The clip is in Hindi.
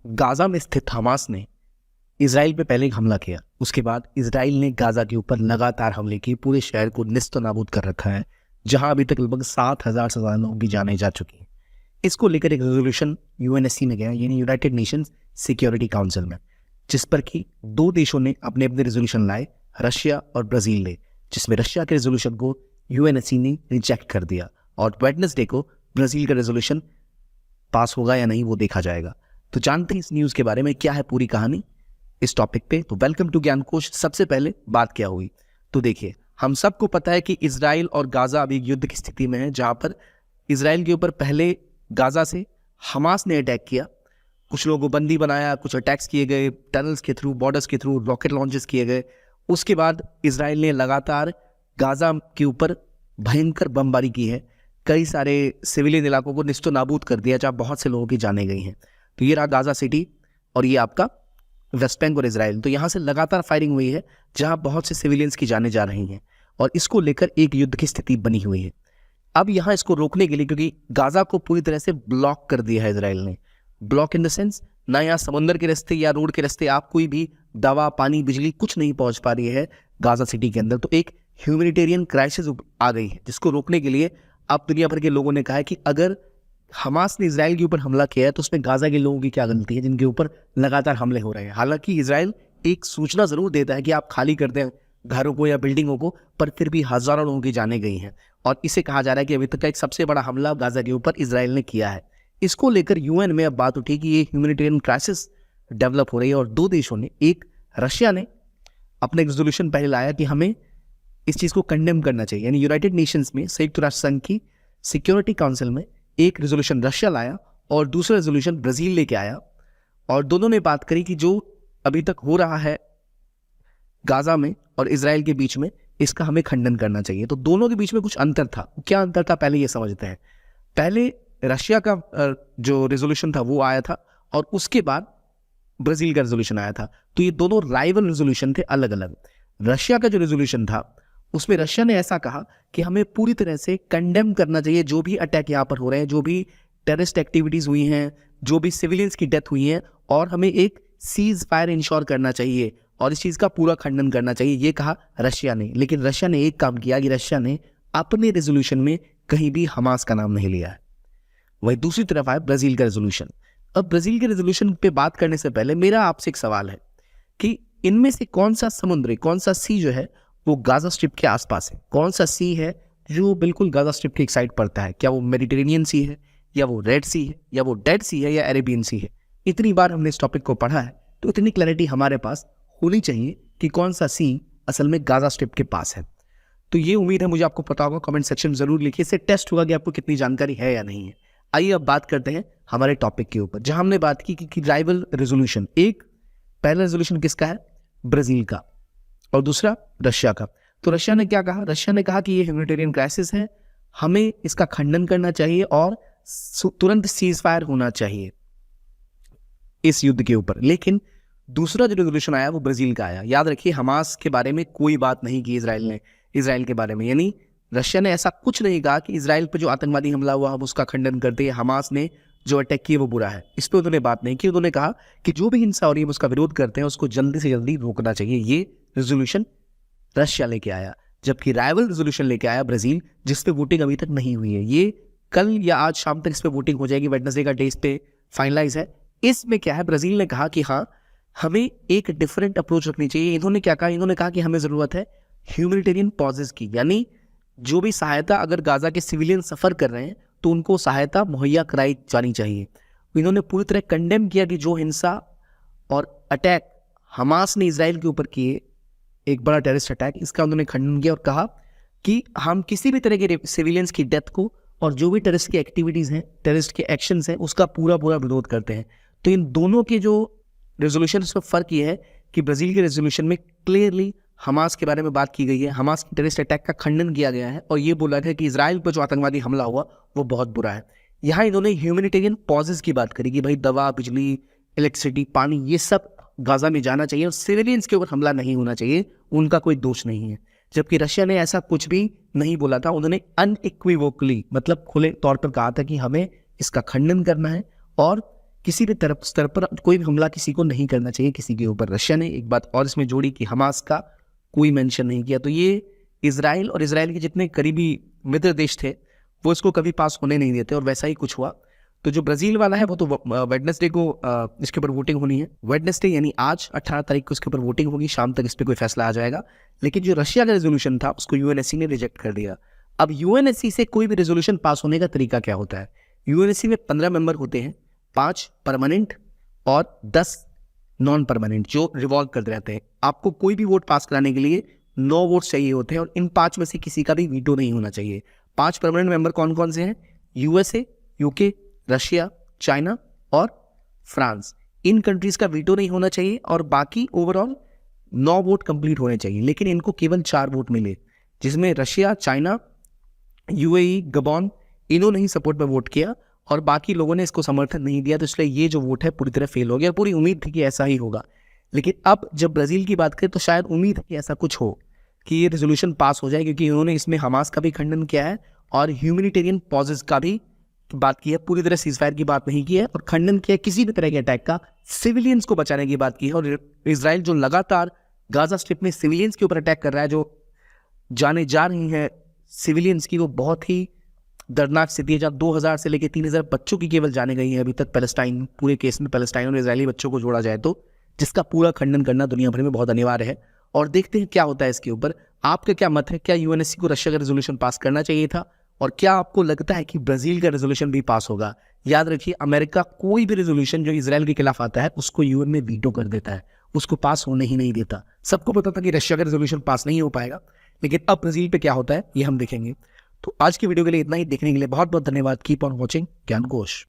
गाजा में स्थित हमास ने इसराइल पे पहले एक हमला किया, उसके बाद इसराइल ने गाजा के ऊपर लगातार हमले किए, पूरे शहर को निस्त नाबूद कर रखा है, जहां अभी तक लगभग 7,000 से ज्यादा लोगों की जानें जा चुकी हैं। इसको लेकर एक रेजोल्यूशन यूएनएससी में गया, यानी यूनाइटेड नेशंस सिक्योरिटी काउंसिल में, जिस पर कि दो देशों ने अपने अपने रेजोल्यूशन लाए, रशिया और ब्राजील ने, जिसमें रशिया के रेजोल्यूशन को यूएनएससी ने रिजेक्ट कर दिया और वेडनेसडे को ब्राजील का रेजोल्यूशन पास होगा या नहीं वो देखा जाएगा। तो जानते हैं इस न्यूज़ के बारे में, क्या है पूरी कहानी इस टॉपिक पे। तो वेलकम टू ज्ञानकोश। सबसे पहले बात क्या हुई, तो देखिए, हम सबको पता है कि इसराइल और गाजा अभी युद्ध की स्थिति में है, जहां पर इसराइल के ऊपर पहले गाजा से हमास ने अटैक किया, कुछ लोगों को बंदी बनाया, कुछ अटैक्स किए गए टनल्स के थ्रू, बॉर्डर्स के थ्रू, रॉकेट लॉन्चेस किए गए। उसके बाद इसराइल ने लगातार गाजा के ऊपर भयंकर बमबारी की है, कई सारे सिविलियन इलाकों को निस्तो नाबूद कर दिया, जहाँ बहुत से लोगों की जानें गई हैं। तो ये रहा गाजा सिटी और ये आपका वेस्ट बैंक और इसराइल। तो यहाँ से लगातार फायरिंग हुई है, जहाँ बहुत से सिविलियंस की जानें जा रही हैं और इसको लेकर एक युद्ध की स्थिति बनी हुई है। अब यहाँ इसको रोकने के लिए, क्योंकि गाजा को पूरी तरह से ब्लॉक कर दिया है इसराइल ने, ब्लॉक इन द सेंस ना यहाँ समुद्र के रास्ते या रोड के रास्ते आप कोई भी दवा, पानी, बिजली कुछ नहीं पहुंच पा रही है गाजा सिटी के अंदर। तो एक ह्यूमैनिटेरियन क्राइसिस आ गई है, जिसको रोकने के लिए अब दुनिया भर के लोगों ने कहा है कि अगर हमास ने इसराइल के ऊपर हमला किया है तो उसमें गाजा के लोगों की क्या गलती है, जिनके ऊपर लगातार हमले हो रहे हैं। हालांकि इसराइल एक सूचना जरूर देता है कि आप खाली कर दें घरों को या बिल्डिंगों को, पर फिर भी हजारों लोगों की जानें गई हैं और इसे कहा जा रहा है कि अभी तक का एक सबसे बड़ा हमला गाजा के ऊपर इसराइल ने किया है। इसको लेकर यूएन में अब बात उठी कि ये ह्यूमैनिटेरियन क्राइसिस डेवलप हो रही है और दो देशों ने, एक रशिया ने अपने रेजोल्यूशन पहले लाया कि हमें इस चीज़ को कंडेम करना चाहिए, यानी यूनाइटेड नेशंस में, संयुक्त राष्ट्र संघ की सिक्योरिटी काउंसिल में एक रेजोल्यूशन रशिया लाया और दूसरा रेजोल्यूशन ब्राजील लेके आया और दोनों ने बात करी कि जो अभी तक हो रहा है गाजा में और इसराइल के बीच में, इसका हमें खंडन करना चाहिए। तो दोनों के बीच में कुछ अंतर था। क्या अंतर था पहले ये समझते हैं। पहले रशिया का जो रेजोल्यूशन था वो आया था और उसके बाद ब्राजील का रेजोल्यूशन आया था। तो ये दोनों राइवल रेजोल्यूशन थे अलग अलग। रशिया का जो रेजोल्यूशन था उसमें रशिया ने ऐसा कहा कि हमें पूरी तरह से कंडेम करना चाहिए जो भी अटैक यहाँ पर हो रहे हैं, जो भी टेररिस्ट एक्टिविटीज हुई हैं, जो भी सिविलियंस की डेथ हुई है, और हमें एक सीज फायर इंश्योर करना चाहिए और इस चीज़ का पूरा खंडन करना चाहिए, ये कहा रशिया ने। लेकिन रशिया ने एक काम किया कि रशिया ने अपने रेजोल्यूशन में कहीं भी हमास का नाम नहीं लिया है। वही दूसरी तरफ आया ब्राजील का रेजोल्यूशन। अब ब्राजील के रेजोल्यूशन पे बात करने से पहले मेरा आपसे एक सवाल है कि इनमें से कौन सा समुद्र, कौन सा सी जो है वो गाजा स्ट्रिप के आसपास है, कौन सा सी है जो बिल्कुल गाजा स्ट्रिप के एक साइड पड़ता है? क्या वो मेडिटेरेनियन सी है, या वो रेड सी है, या वो डेड सी है, या अरेबियन सी है? इतनी बार हमने इस टॉपिक को पढ़ा है तो इतनी क्लैरिटी हमारे पास होनी चाहिए कि कौन सा सी असल में गाजा स्ट्रिप के पास है। तो ये उम्मीद है मुझे आपको पता होगा, कमेंट सेक्शन में जरूर लिखिए, इससे टेस्ट होगा कि आपको कितनी जानकारी है या नहीं है। आइए अब बात करते हैं हमारे टॉपिक के ऊपर, जहां हमने बात की कि राइवल रेजोल्यूशन, एक पहला रेजोल्यूशन किसका है? ब्राजील का, और दूसरा रशिया का। तो रशिया ने क्या कहा? रशिया ने कहा कि ये ह्यूमैनिटेरियन क्राइसिस है, हमें इसका खंडन करना चाहिए और तुरंत सीज फायर होना चाहिए इस युद्ध के ऊपर। लेकिन दूसरा जो रेजोल्यूशन आया वो ब्राजील का आया। याद रखिए, हमास के बारे में कोई बात नहीं की इसराइल ने, इसराइल के बारे में, यानी रशिया ने ऐसा कुछ नहीं कहा कि इसराइल पर जो आतंकवादी हमला हुआ हम उसका खंडन करते हैं, हमास ने जो अटैक किया वो बुरा है, इस पर उन्होंने बात नहीं की। उन्होंने कहा कि जो भी हिंसा हो रही है उसका विरोध करते हैं, उसको जल्दी से जल्दी रोकना चाहिए। ये रेजोल्यूशन रशिया लेके आया, जबकि राइवल रेजोल्यूशन लेके आया ब्राजील, जिस पे वोटिंग अभी तक नहीं हुई है। ये कल या आज शाम तक इस पे वोटिंग हो जाएगी, वेडनेसडे का डे इस पे फाइनलाइज है। इसमें क्या है, ब्राजील ने कहा कि हाँ, हमें एक डिफरेंट अप्रोच रखनी चाहिए। इन्होंने क्या कहा? इन्होंने कहा कि हमें जरूरत है ह्यूमैनिटेरियन पॉजेस की, यानी जो भी सहायता, अगर गाजा के सिविलियन सफर कर रहे हैं तो उनको सहायता मुहैया कराई जानी चाहिए। इन्होंने पूरी तरह कंडेम किया कि जो हिंसा और अटैक हमास ने इसराइल के ऊपर किए, एक बड़ा टेररिस्ट अटैक, इसका उन्होंने खंडन किया और कहा कि हम किसी भी तरह के सिविलियंस की डेथ को और जो भी टेररिस्ट की एक्टिविटीज़ हैं, टेररिस्ट के एक्शंस हैं, उसका पूरा पूरा विरोध करते हैं। तो इन दोनों के जो रेजोल्यूशन, इसमें फ़र्क ये है कि ब्राज़ील के रेजोल्यूशन में क्लियरली हमास के बारे में बात की गई है, हमास के टेररिस्ट अटैक का खंडन किया गया है और ये बोला गया कि इसराइल पर जो आतंकवादी हमला हुआ वो बहुत बुरा है। यहाँ इन्होंने ह्यूमैनिटेरियन पॉजेस की बात करी कि भाई दवा, बिजली, इलेक्ट्रिसिटी, पानी, ये सब गाजा में जाना चाहिए और सिविलियंस के ऊपर हमला नहीं होना चाहिए, उनका कोई दोष नहीं है। जबकि रशिया ने ऐसा कुछ भी नहीं बोला था, उन्होंने अनइक्विवोकली, मतलब खुले तौर पर कहा था कि हमें इसका खंडन करना है और किसी भी तरफ स्तर पर कोई भी हमला किसी को नहीं करना चाहिए किसी के ऊपर। रशिया ने एक बात और इसमें जोड़ी कि हमास का कोई मेंशन नहीं किया। तो ये इजराइल और इजराइल के जितने करीबी मित्र देश थे वो इसको कभी पास होने नहीं देते, और वैसा ही कुछ हुआ। तो जो ब्राजील वाला है वो तो वेडनेसडे को इसके ऊपर वोटिंग होनी है। वेडनेसडे यानी आज 18 तारीख को इसके ऊपर वोटिंग होगी, शाम तक इस पर कोई फैसला आ जाएगा। लेकिन जो रशिया का रेजोल्यूशन था उसको यूएनएससी ने रिजेक्ट कर दिया। अब यूएनएससी से कोई भी रेजोल्यूशन पास होने का तरीका क्या होता है? यूएनएससी में 15 मेंबर होते हैं, 5 परमानेंट और 10 नॉन परमानेंट जो रिवॉल्व करते रहते हैं। आपको कोई भी वोट पास कराने के लिए 9 वोट चाहिए होते हैं, और इन 5 में से किसी का भी वीटो नहीं होना चाहिए। 5 परमानेंट मेंबर कौन कौन से हैं? यूएसए, यूके, रशिया, चाइना और फ्रांस। इन कंट्रीज का वीटो नहीं होना चाहिए, और बाकी ओवरऑल 9 वोट कंप्लीट होने चाहिए। लेकिन इनको केवल 4 वोट मिले, जिसमें रशिया, चाइना, यूएई, गबॉन इन्होंने ही सपोर्ट में वोट किया और बाकी लोगों ने इसको समर्थन नहीं दिया। तो इसलिए ये जो वोट है पूरी तरह फेल हो गया। पूरी उम्मीद थी कि ऐसा ही होगा, लेकिन अब जब ब्राजील की बात करें तो शायद उम्मीद है कि ऐसा कुछ हो कि ये रेजोल्यूशन पास हो जाए, क्योंकि इन्होंने इसमें हमास का भी खंडन किया है और ह्यूमैनिटेरियन पॉजेज का भी बात की है। पूरी तरह सीजफायर की बात नहीं की है, और खंडन किया किसी भी तरह के अटैक का। सिविलियंस को बचाने की बात की है, और इजराइल जो लगातार गाजा स्ट्रिप में सिविलियंस के ऊपर अटैक कर रहा है, जो जाने जा रही है सिविलियंस की, वो बहुत ही दर्दनाक स्थिति है, जहाँ 2000 से लेकर 3000 बच्चों की केवल जाने गई है अभी तक पैलेस्टाइन। पूरे केस में पैलेस्टाइन और इजरायली बच्चों को जोड़ा जाए तो, जिसका पूरा खंडन करना दुनिया भर में बहुत अनिवार्य है। और देखते हैं क्या होता है इसके ऊपर। आपका क्या मत है? क्या यूएनएससी को रशिया का रेजोल्यूशन पास करना चाहिए था? और क्या आपको लगता है कि ब्राजील का रेजोल्यूशन भी पास होगा? याद रखिए, अमेरिका कोई भी रेजोल्यूशन जो इजराइल के खिलाफ आता है उसको यूएन में वीटो कर देता है, उसको पास होने ही नहीं देता। सबको पता था कि रशिया का रेजोल्यूशन पास नहीं हो पाएगा, लेकिन अब ब्राजील पे क्या होता है ये हम देखेंगे। तो आज की वीडियो के लिए इतना ही। देखने के लिए बहुत बहुत धन्यवाद। कीप ऑन वॉचिंग ज्ञान कोश।